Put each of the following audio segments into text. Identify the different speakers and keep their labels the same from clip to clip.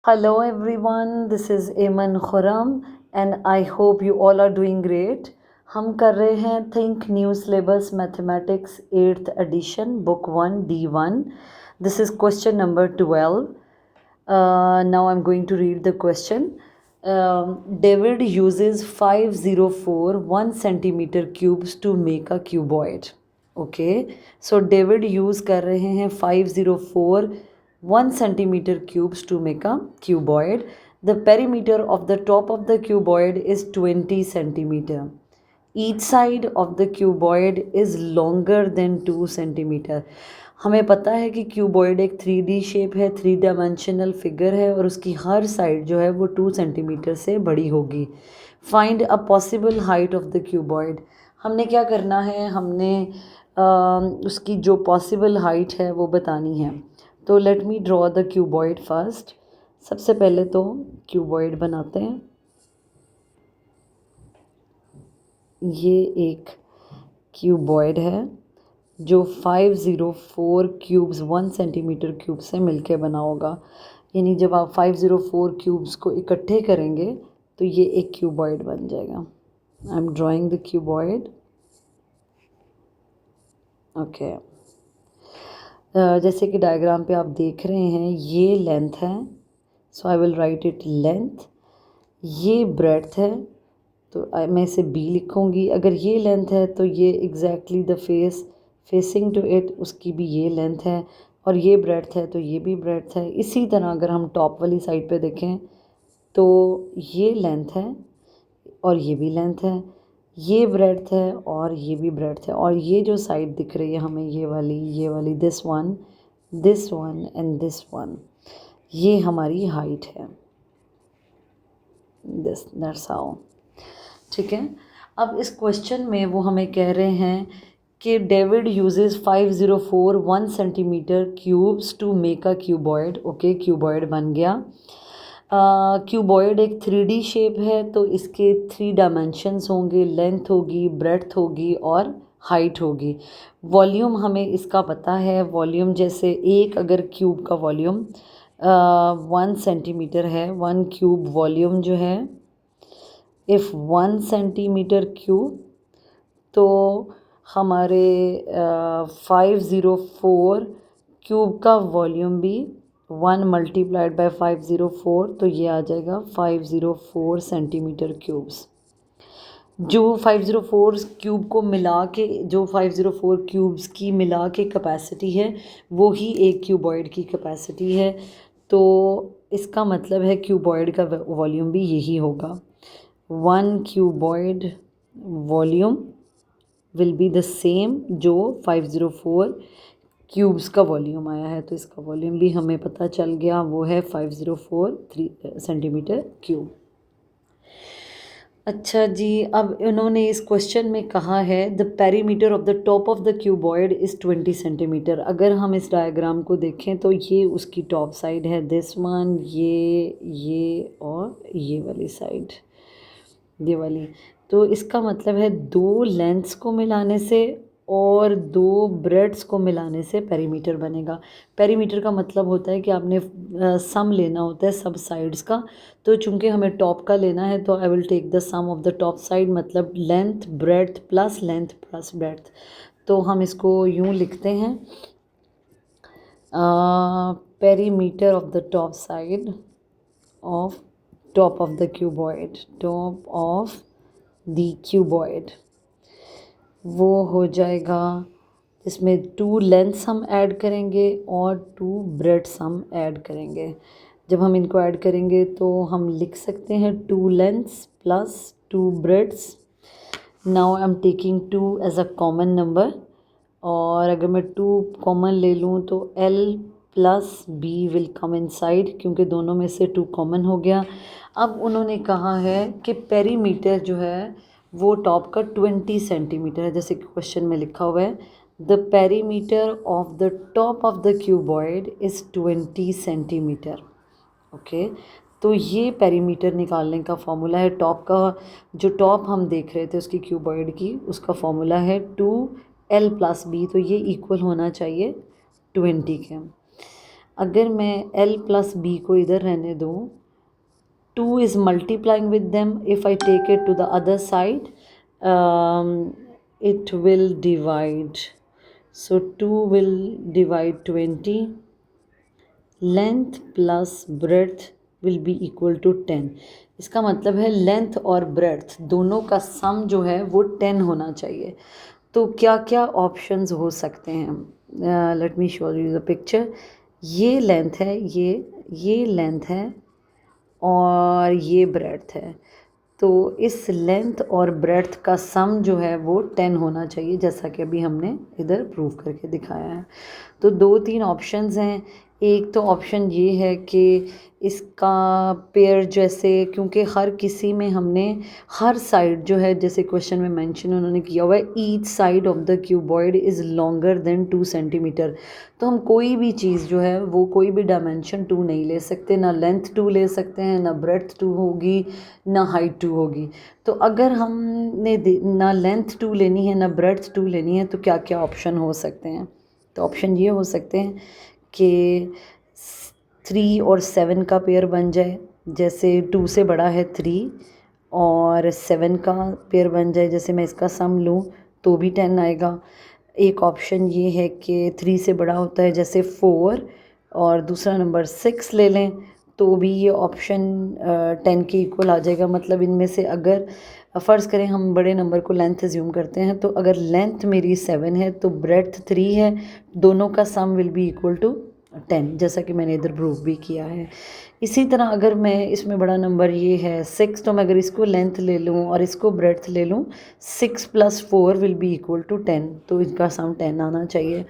Speaker 1: Hello everyone, this is Ayman Khurram and I hope you all are doing great. हम कर रहे हैं think new syllabus mathematics 8th edition book 1 D1. This is question number 12. Now I'm going to read the question. David uses 504 1 centimeter cubes to make a cuboid. Okay, so David use कर रहे हैं 504 1 centimeter cubes to make a cuboid. The perimeter of the top of the cuboid is 20 centimeter. Each side of the cuboid is longer than 2 centimeter. हमें पता है कि cuboid एक 3D shape है, 3 dimensional figure है और उसकी हर साइड जो है वो 2 सेंटीमीटर से बड़ी होगी. Find a possible height of the cuboid. हमने क्या करना है, हमने उसकी जो पॉसिबल हाइट है वो बतानी है. तो let me draw the cuboid first. सबसे पहले तो क्यूबॉइड बनाते हैं. ये एक क्यूबॉइड है जो 504 क्यूब्स 1 सेंटीमीटर क्यूब से मिलके बना होगा. यानी जब आप 504 क्यूब्स को इकट्ठे करेंगे तो ये एक क्यूबॉइड बन जाएगा. I am drawing the cuboid. Okay, जैसे कि डायग्राम पे आप देख रहे हैं ये लेंथ है, so I will write it length. ये ब्रेड्थ है तो मैं इसे बी लिखूँगी. अगर ये लेंथ है तो ये exactly the facing to it उसकी भी ये लेंथ है, और ये ब्रेड्थ है तो ये भी ब्रेड्थ है. इसी तरह अगर हम टॉप वाली साइड पे देखें तो ये लेंथ है और ये भी लेंथ है, ये ब्रेड्थ है और ये भी ब्रेड्थ है, और ये जो साइड दिख रही है हमें ये वाली this one and this one, ये हमारी हाइट है. That's how. ठीक है. अब इस क्वेश्चन में वो हमें कह रहे हैं कि David uses 504 1 centimetre cubes to make a cuboid. Okay, cuboid बन गया. क्यूबॉइड एक 3D शेप है तो इसके 3 डायमेंशंस होंगे, लेंथ होगी, ब्रेड्थ होगी और हाइट होगी. वॉल्यूम हमें इसका पता है. वॉल्यूम जैसे एक अगर क्यूब का वॉल्यूम 1 सेंटीमीटर है, 1 क्यूब वॉल्यूम जो है, इफ़ 1 सेंटीमीटर क्यूब, तो हमारे 504 क्यूब का वॉल्यूम भी 1 मल्टीप्लाइड बाय 504, तो ये आ जाएगा 504 सेंटीमीटर क्यूब्स. जो 504 क्यूब को मिला के, जो 504 क्यूब्स की मिला के कैपेसिटी है वो ही एक क्यूबॉइड की कैपेसिटी है. तो इसका मतलब है क्यूबॉइड का वॉल्यूम भी यही होगा. 1 cuboid volume will be the same जो 504 क्यूब्स का वॉल्यूम आया है. तो इसका वॉल्यूम भी हमें पता चल गया, वो है 504 सेंटीमीटर क्यूब. अच्छा जी, अब इन्होंने इस क्वेश्चन में कहा है the perimeter of the top of the cuboid is 20 centimetre. अगर हम इस डायग्राम को देखें तो ये उसकी टॉप साइड है, दिस वन, ये और ये वाली साइड, ये वाली. तो इसका मतलब है 2 लेंथ्स को मिलाने से और 2 ब्रेड्स को मिलाने से पेरीमीटर बनेगा. पेरीमीटर का मतलब होता है कि आपने सम लेना होता है सब साइड्स का. तो चूंकि हमें टॉप का लेना है तो I will take the sum of the top side, मतलब length breadth plus length plus breadth. तो हम इसको यूँ लिखते हैं, perimeter of the top side of top of the cuboid, top of the cuboid, वो हो जाएगा, इसमें 2 लेंथ्स हम ऐड करेंगे और 2 ब्रेड्स हम ऐड करेंगे. जब हम इनको ऐड करेंगे तो हम लिख सकते हैं 2 lengths plus 2 breadths. Now I am taking 2 as a common number, और अगर मैं 2 कॉमन ले लूँ तो L plus B will come inside, क्योंकि दोनों में से 2 कॉमन हो गया. अब उन्होंने कहा है कि पेरीमीटर जो है वो टॉप का 20 सेंटीमीटर है, जैसे क्वेश्चन में लिखा हुआ है the perimeter of the top of the cuboid is 20 centimetre. Okay, तो ये पेरीमीटर निकालने का फॉर्मूला है. टॉप का जो टॉप हम देख रहे थे उसकी क्यूबॉइड की, उसका फॉर्मूला है 2L प्लस B, तो ये इक्वल होना चाहिए 20 के. अगर मैं L प्लस B को इधर रहने दूँ, 2 is multiplying with them. If I take it to the other side, it will divide. So 2 will divide 20. Length plus breadth will be equal to 10. इसका मतलब है लेंथ और ब्रेड्थ दोनों का सम जो है वो 10 होना चाहिए। तो क्या क्या ऑप्शंस हो सकते हैं? Let me show you the picture. ये लेंथ है, ये लेंथ है और ये ब्रेड्थ है। तो इस लेंथ और ब्रेड्थ का सम जो है वो 10 होना चाहिए, जैसा कि अभी हमने इधर प्रूव करके दिखाया है। तो 2-3 ऑप्शंस हैं। एक तो ऑप्शन ये है कि इसका पेयर जैसे, क्योंकि हर किसी में हमने हर साइड जो है, जैसे क्वेश्चन में मेंशन उन्होंने किया हुआ है, each side of the cuboid is longer than 2 centimetre. तो हम कोई भी चीज़ जो है वो कोई भी डायमेंशन 2 नहीं ले सकते, ना लेंथ 2 ले सकते हैं, ना ब्रेड्थ 2 होगी, ना हाइट 2 होगी। तो अगर हमने ना लेंथ 2 लेनी है ना ब्रेड्थ 2 लेनी है, तो क्या क्या ऑप्शन हो सकते हैं? तो ऑप्शन ये हो सकते हैं कि 3 और 7 का पेयर बन जाए, जैसे 2 से बड़ा है 3 और 7 का पेयर बन जाए, जैसे मैं इसका सम लूँ तो भी 10 आएगा। एक ऑप्शन ये है कि 3 से बड़ा होता है, जैसे 4 और दूसरा नंबर 6 ले लें तो भी ये ऑप्शन 10 के इक्वल आ जाएगा। मतलब इनमें से अगर फ़र्ज़ करें हम बड़े नंबर को लेंथ एज्यूम करते हैं, तो अगर लेंथ मेरी 7 है तो ब्रेड्थ 3 है, दोनों का सम विल बी इक्वल टू 10, जैसा कि मैंने इधर प्रूफ भी किया है। इसी तरह अगर मैं इसमें बड़ा नंबर ये है 6, तो मैं अगर इसको लेंथ ले लूँ और इसको ब्रेड्थ ले लूँ, 6 + 4 विल बी इक्वल टू 10, तो इनका सम 10 आना चाहिए।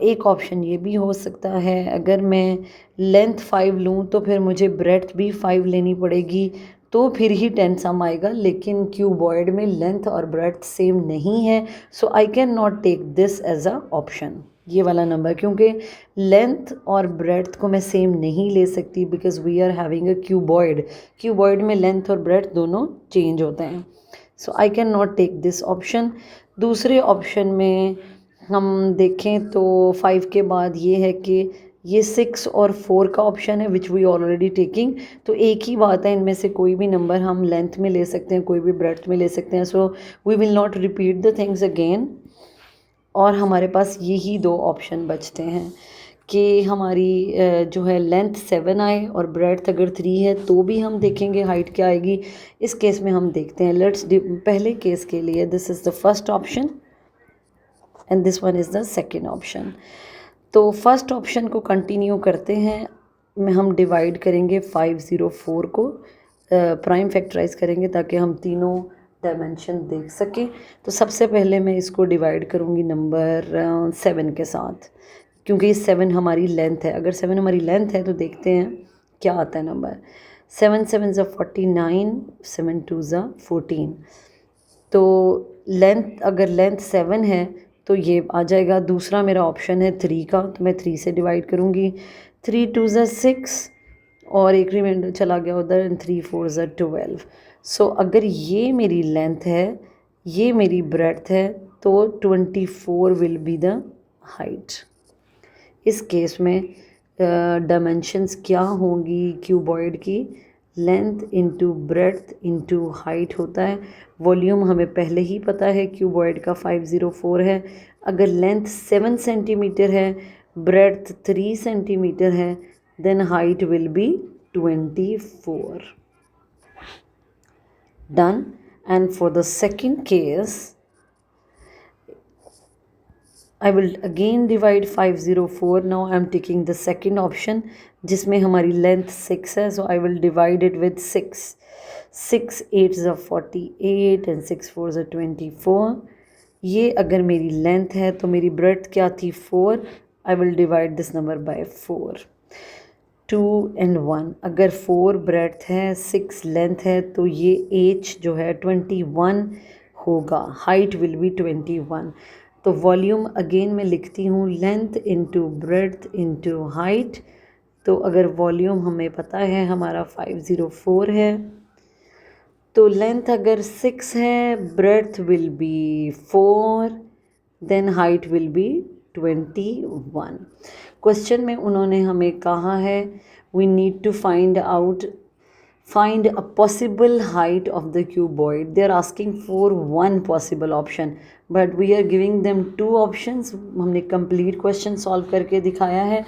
Speaker 1: एक ऑप्शन ये भी हो सकता है, अगर मैं लेंथ 5 लूँ तो फिर मुझे ब्रेड्थ भी 5 लेनी पड़ेगी, तो फिर ही 10 सम आएगा। लेकिन क्यूबॉइड में लेंथ और ब्रेड्थ सेम नहीं है, so I can not take this as a option, ये वाला नंबर, क्योंकि लेंथ और ब्रेड्थ को मैं सेम नहीं ले सकती, because we are having a cuboid में लेंथ और ब्रेड्थ दोनों चेंज होते हैं। So I can not take this option. दूसरे ऑप्शन में हम देखें तो 5 के बाद ये है कि ये 6 और 4 का ऑप्शन है, विच वी ऑलरेडी टेकिंग। तो एक ही बात है, इनमें से कोई भी नंबर हम लेंथ में ले सकते हैं, कोई भी ब्रेड्थ में ले सकते हैं। So we will not repeat the things again, और हमारे पास यही 2 ऑप्शन बचते हैं कि हमारी जो है लेंथ 7 आए और ब्रेड्थ अगर 3 है तो भी हम देखेंगे हाइट क्या आएगी। इस केस में हम देखते हैं, पहले केस के लिए this is the first option and this one is the second option. तो फर्स्ट ऑप्शन को कंटिन्यू करते हैं, में हम डिवाइड करेंगे 504 को, प्राइम फैक्टराइज करेंगे ताकि हम तीनों डायमेंशन देख सकें। तो सबसे पहले मैं इसको डिवाइड करूँगी नंबर 7 के साथ, क्योंकि ये 7 हमारी लेंथ है। अगर 7 हमारी लेंथ है तो देखते हैं क्या आता है नंबर। 7 7 ज़ा 49, 7 2 ज़ा 14। तो लेंथ, अगर लेंथ 7 है तो ये आ जाएगा। दूसरा मेरा ऑप्शन है 3 का, तो मैं 3 से डिवाइड करूँगी। 3 2 ज़ा 6 और एक रिमाइंडर चला गया उधर, एंड 3 4 ज़ा 12। सो अगर ये मेरी लेंथ है, ये मेरी ब्रेड्थ है, तो 24 विल बी द हाइट। इस केस में डायमेंशंस क्या होंगी क्यूबॉइड की? Length into breadth into height होता है। वॉल्यूम हमें पहले ही पता है क्यूबॉइड का 504 है। अगर लेंथ 7 सेंटीमीटर है, ब्रेड्थ 3 सेंटीमीटर है, then height will be 24. Done. And for the second case, I will again divide 504. Now I am taking the second option, जिसमें हमारी लेंथ 6 है, so I will divide it with 6. 6 8 ज़ा 48 and 6 4 ज़ा 24. ये अगर मेरी length है तो मेरी ब्रेड्थ क्या थी? 4. I will divide this number by 4. 2 and 1. अगर 4 ब्रेड्थ है, 6 लेंथ है, तो ये एज जो है 21 होगा। Height will be 21. तो वॉल्यूम अगेन मैं लिखती हूँ length into breadth into height. तो अगर वॉल्यूम हमें पता है हमारा 504 है, तो लेंथ अगर 6 है, breadth will be 4, then height will be 21। Question में उन्होंने हमें कहा है we need to find a possible height of the cuboid. They are asking for one possible option, but we are giving them two options. हमने complete question solve करके दिखाया है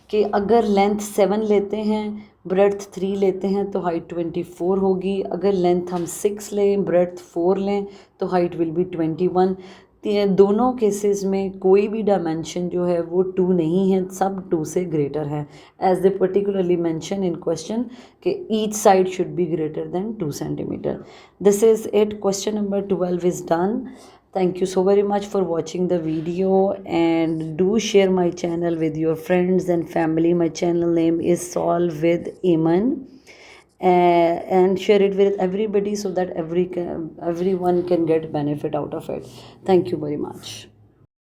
Speaker 1: कि अगर लेंथ 7 लेते हैं, ब्रेड्थ 3 लेते हैं तो हाइट 24 होगी। अगर लेंथ हम 6 लें, ब्रेड्थ 4 लें तो हाइट विल बी 21। दोनों केसेस में कोई भी डायमेंशन जो है वो 2 नहीं है, सब 2 से ग्रेटर है, as they particularly mention in question कि each side should be greater than 2 centimetre. This is it, question number 12 is done. Thank you so very much for watching the video, and do share my channel with your friends and family. My channel name is Solve with Eamon, and share it with everybody so that everyone can get benefit out of it. Thank you very much.